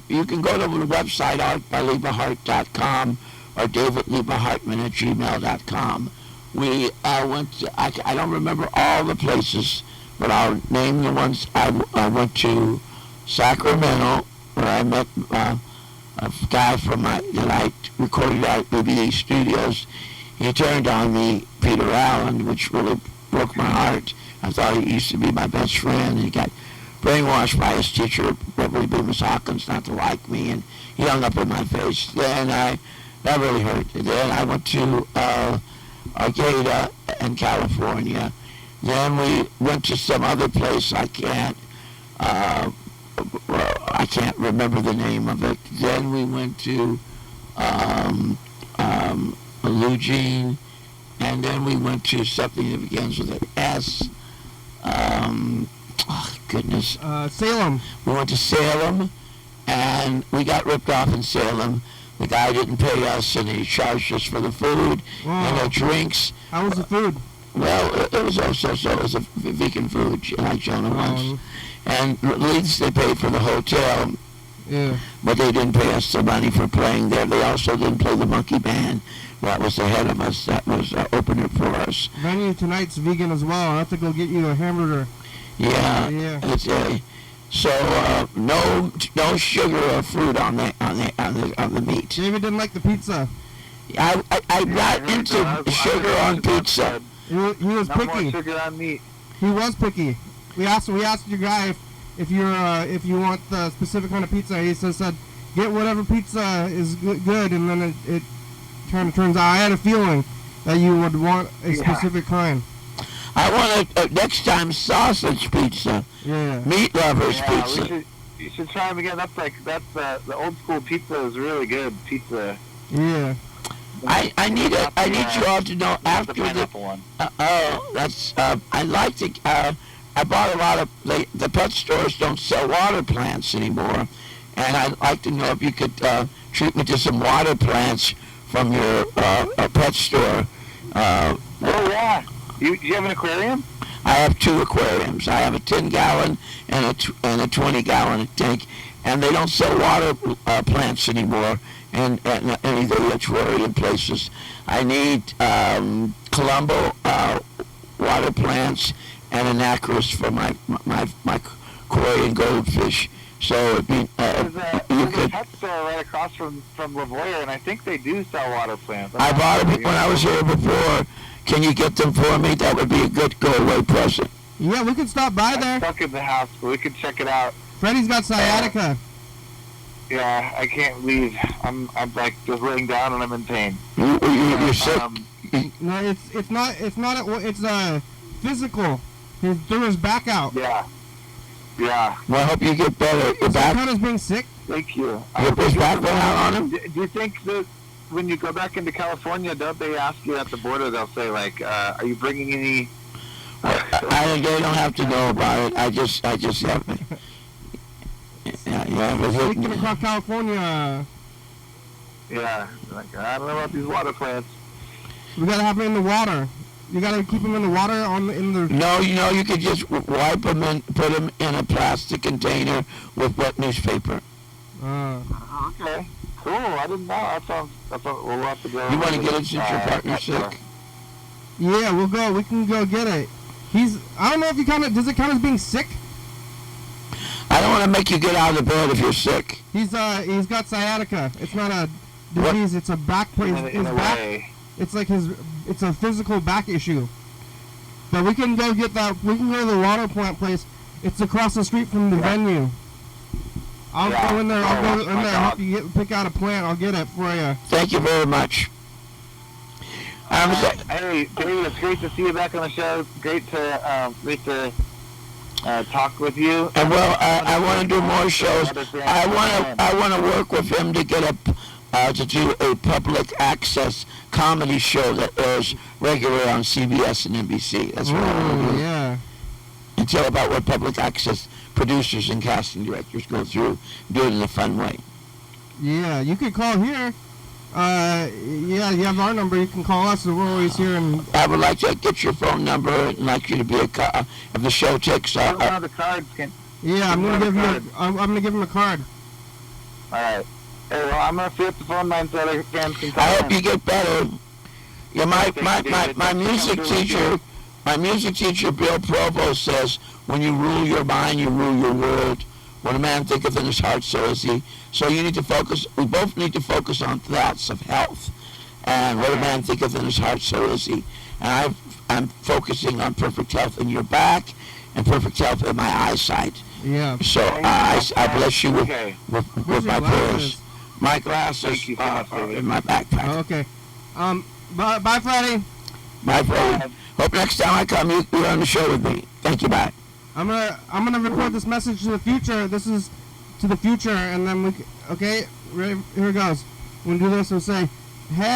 You can go to the website artbyliebeHart.com or davidliebehartman@gmail.com. We went to, I don't remember all the places, but I'll name the ones. I went to Sacramento, where I met a guy that I recorded at BBE Studios. He turned on me, Peter Allen, which really broke my heart. I thought he used to be my best friend, and he got brainwashed by his teacher, Beverly Bemis Hawkins, not to like me, and he hung up in my face. Then that really hurt. Then I went to Arcadia in California. Then we went to some other place I can't remember the name of it. Then we went to Eugene, and then we went to something that begins with an S. Goodness. Salem. We went to Salem, and we got ripped off in Salem. The guy didn't pay us, and he charged us for the food and the drinks. How was the food? Well, it was also it was a vegan food, like Jonah was. And at least they paid for the hotel. Yeah. But they didn't pay us the money for playing there. They also didn't play the monkey band that was ahead of us. That was opener for us. Venue tonight's vegan as well. I have to go get you a hamburger. Yeah. It's so no sugar or fruit on the meat. David didn't like the pizza. I got into sugar on pizza. He was picky. No more sugar on meat. He was picky. We asked your guy if you want the specific kind of pizza. He said get whatever pizza is good, and then it kind of turns out. I had a feeling that you would want a specific kind. I want next time sausage pizza. Yeah. Meat lovers Yeah, pizza. you should try them again. That's the old school pizza is really good pizza. Yeah. I need you all to know after the pineapple one. That's I like to. I bought a lot of the pet stores don't sell water plants anymore, and I'd like to know if you could treat me to some water plants from your pet store. Oh yeah. You have an aquarium? I have 2 aquariums. I have a 10-gallon and a 20-gallon tank, and they don't sell water plants anymore in any of the aquarium places. I need Colombo water plants and anacris for my koi and goldfish. So it'd be, There's a pet store right across from Lavoie, and I think they do sell water plants. I bought them when I was here before. Can you get them for me? That would be a good go-away present. Yeah, we could stop by I'm there. stuck in the house, but we could check it out. Freddie's got sciatica. Yeah, I can't leave. I'm like just laying down and I'm in pain. You're sick. No, it's not. It's physical. He threw his back out. Yeah. Yeah. Well, I hope you get better. Your back. Connor's being sick. Thank you. His back went out on him. Do you think that when you go back into California, don't they ask you at the border? They'll say like, "Are you bringing any?" They don't have to know about it. I just have. Speaking across California, Yeah. Like, I don't know about these water plants. we gotta have them in the water. You gotta keep them in the water in the. No, you could just wipe them and put them in a plastic container with wet newspaper. Okay. Cool. I didn't know. We'll have to go. You want to get it since your partner's sick? Yeah, we'll go. We can go get it. I don't know if you does it count as being sick? I don't want to make you get out of bed if you're sick. He's got sciatica. It's not a disease. It's a back pain. In a way. It's like it's a physical back issue. But we can go get that. We can go to the water plant place. It's across the street from the venue. I'll go in there. I'll go in there. Help you pick out a plant. I'll get it for you. Thank you very much. Hey, David, it's great to see you back on the show. Great to talk with you. And well, I want to do more shows. I want to work with him to get to do a public access comedy show that airs regularly on CBS and NBC. That's what I want to do. Yeah. And tell about what public access producers and casting directors go through. Do it in a fun way. Yeah, you could call here. Yeah, you have our number. You can call us. We're always here. And I would like to get your phone number and like you to be if the show takes. One of the cards can. Yeah, I'm gonna give him a card. All right. Hey, well, I'm gonna free up the phone line so other fans can call I hope in. you get better. Yeah, my music teacher Bill Provost says, when you rule your mind, you rule your world. When a man thinketh in his heart, so is he. So you need to focus. We both need to focus on thoughts of health, and what a man thinketh in his heart, so is he. And I'm focusing on perfect health in your back, and perfect health in my eyesight. Yeah. So I bless you with my prayers. My glasses are in my backpack. Oh, okay. Bye, Freddie. Bye, Freddie. Hope next time I come, you're on the show with me. Thank you. Bye. I'm gonna record this message to the future. This is to the future, and then okay, ready, here it goes. We'll do this. We'll say, "Hey,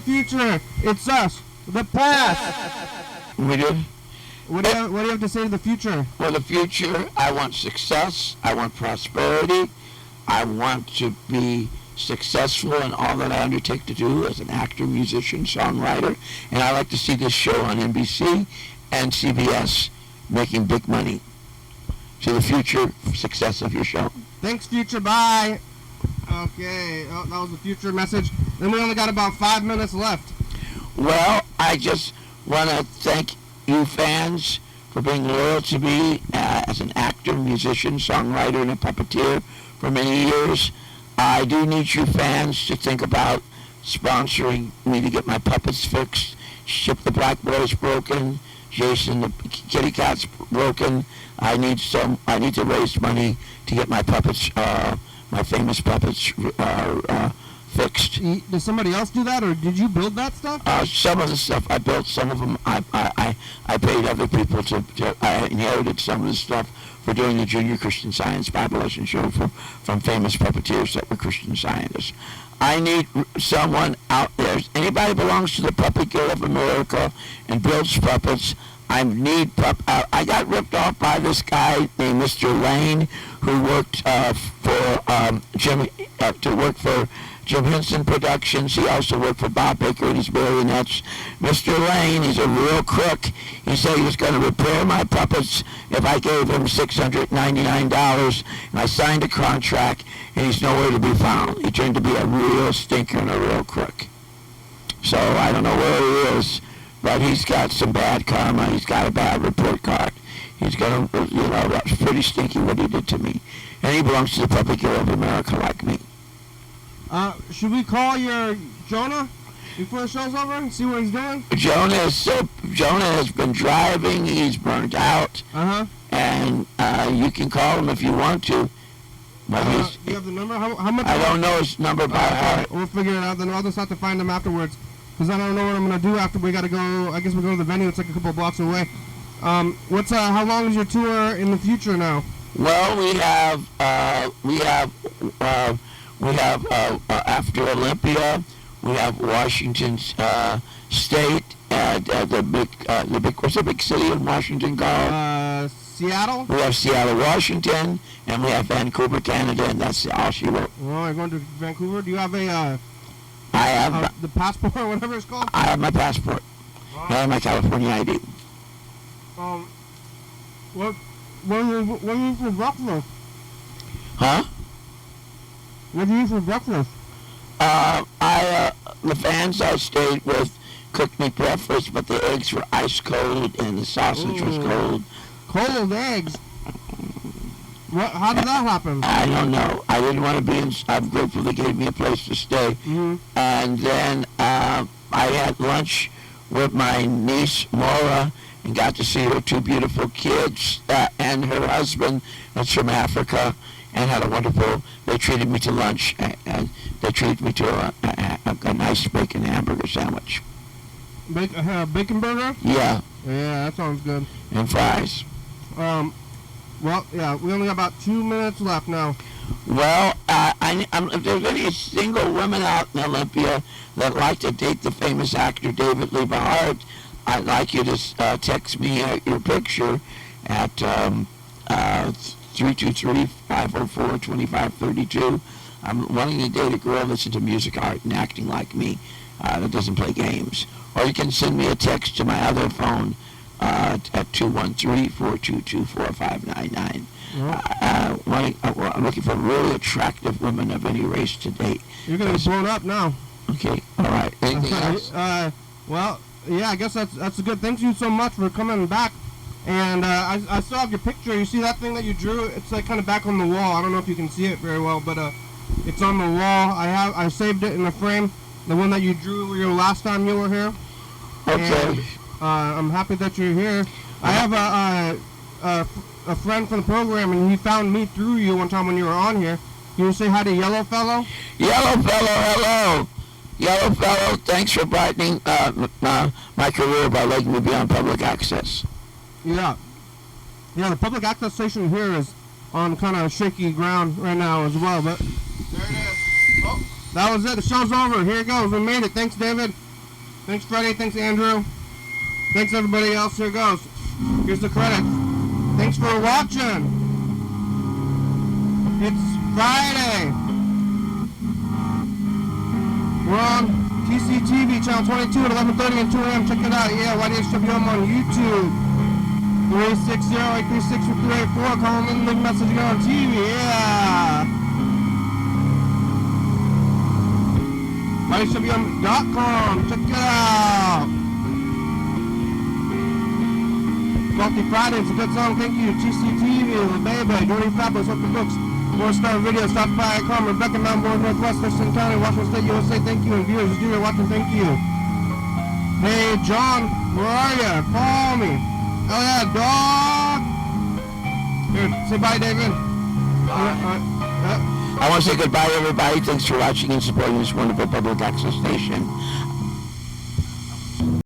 future, it's us, the past." We do. What do you have to say to the future? For the future, I want success. I want prosperity. I want to be successful in all that I undertake to do as an actor, musician, songwriter, and I like to see this show on NBC and CBS making big money. See the future success of your show. Thanks, future. Bye. Okay, that was the future message. Then we only got about 5 minutes left. Well, I just want to thank you fans for being loyal to me as an actor, musician, songwriter, and a puppeteer for many years. I do need you fans to think about sponsoring me to get my puppets fixed, Ship the Black Boys Broken, Jason, the kitty cat's broken. I need to raise money to get my puppets, my famous puppets, fixed. Did somebody else do that, or did you build that stuff? Some of the stuff I built, some of them I paid other people to I inherited some of the stuff for doing the Junior Christian Science Bible lesson show from famous puppeteers that were Christian scientists. I need someone out there. Anybody belongs to the Puppet Guild of America and builds puppets. I need I got ripped off by this guy named Mr. Lane, who worked for Jim Henson Productions. He also worked for Bob Baker and his marionettes. Mr. Lane, he's a real crook. He said he was going to repair my puppets if I gave him $699, and I signed a contract, and he's nowhere to be found. He turned to be a real stinker and a real crook. So I don't know where he is, but he's got some bad karma. He's got a bad report card. He's going to, that's pretty stinky what he did to me. And he belongs to the Puppet Guild of America like me. Should we call your Jonah before the show's over and see what he's doing? Jonah has been driving. He's burned out. And you can call him if you want to. But you have the number? How much? I don't know his number by heart. We'll figure it out. Then I'll just have to find him afterwards, because I don't know what I'm going to do after we got to go. I guess we'll go to the venue. It's like a couple blocks away. How long is your tour in the future now? Well, we have after Olympia, we have Washington State, the big what's the big city in Washington called? Seattle. We have Seattle, Washington, and we have Vancouver, Canada, and that's all she wrote. Well, you're going to Vancouver. Do you have I have the passport or whatever it's called? I have my passport. I have my California ID. What do you eat for breakfast? Huh? What do you eat for breakfast? The fans I stayed with cooked me breakfast, but the eggs were ice cold and the sausage was cold. Cold eggs? How did that happen? I don't know. I didn't want to be in. I'm grateful they gave me a place to stay. Mm-hmm. And then I had lunch with my niece Maura and got to see her two beautiful kids and her husband that's from Africa, and had a wonderful. They treated me to lunch, and they treated me to a nice bacon hamburger sandwich. Bacon burger? Yeah. Yeah, that sounds good. And fries. Well, yeah, we only got about 2 minutes left now. Well, if there's any single women out in Olympia that like to date the famous actor David Liebe Hart, I'd like you to text me your picture at 323-504-2532. I'm wanting to date a girl that's into music, art, and acting like me, that doesn't play games. Or you can send me a text to my other phone at 213-422-4599. I'm looking for really attractive women of any race to date. You're going to be blown up now. Okay, all right. Anything else? Well, yeah, I guess that's a good. Thank you so much for coming back. And I still have your picture. You see that thing that you drew? It's like kind of back on the wall. I don't know if you can see it very well, but it's on the wall. I saved it in a frame. The one that you drew your last time you were here. Okay. And, I'm happy that you're here. I have a friend from the program, and he found me through you one time when you were on here. Can you say hi to Yellow Fellow? Yellow Fellow, hello. Yellow Fellow, thanks for brightening my career by letting me be on public access. Yeah. Yeah, the public access station here is on kind of shaky ground right now as well, but there it is. Oh, that was it. The show's over. Here it goes. We made it. Thanks, David. Thanks, Freddie. Thanks, Andrew. Thanks, everybody else. Here it goes. Here's the credits. Thanks for watching. It's Friday. We're on TCTV, channel 22 at 11:30 and 2 a.m. Check it out. Yeah, YDHWM on YouTube. 360-836-5384. Call in, leave a message again on TV. Yeah. YDHWM.com. Check it out. Wealthy Friday, it's a good song. Thank you. TCTV, La Baby, Dirty Fabulous, Up the Books. 4-star video, stop.com, Rebecca, Mountain Northwest, Thurston County, Washington State, USA, thank you, and viewers, if you're watching, thank you. Hey, Hey, John, where are you? Call me. Oh, yeah, dog. Here, say bye, David. I want to say goodbye, everybody. Thanks for watching and supporting this wonderful public access station.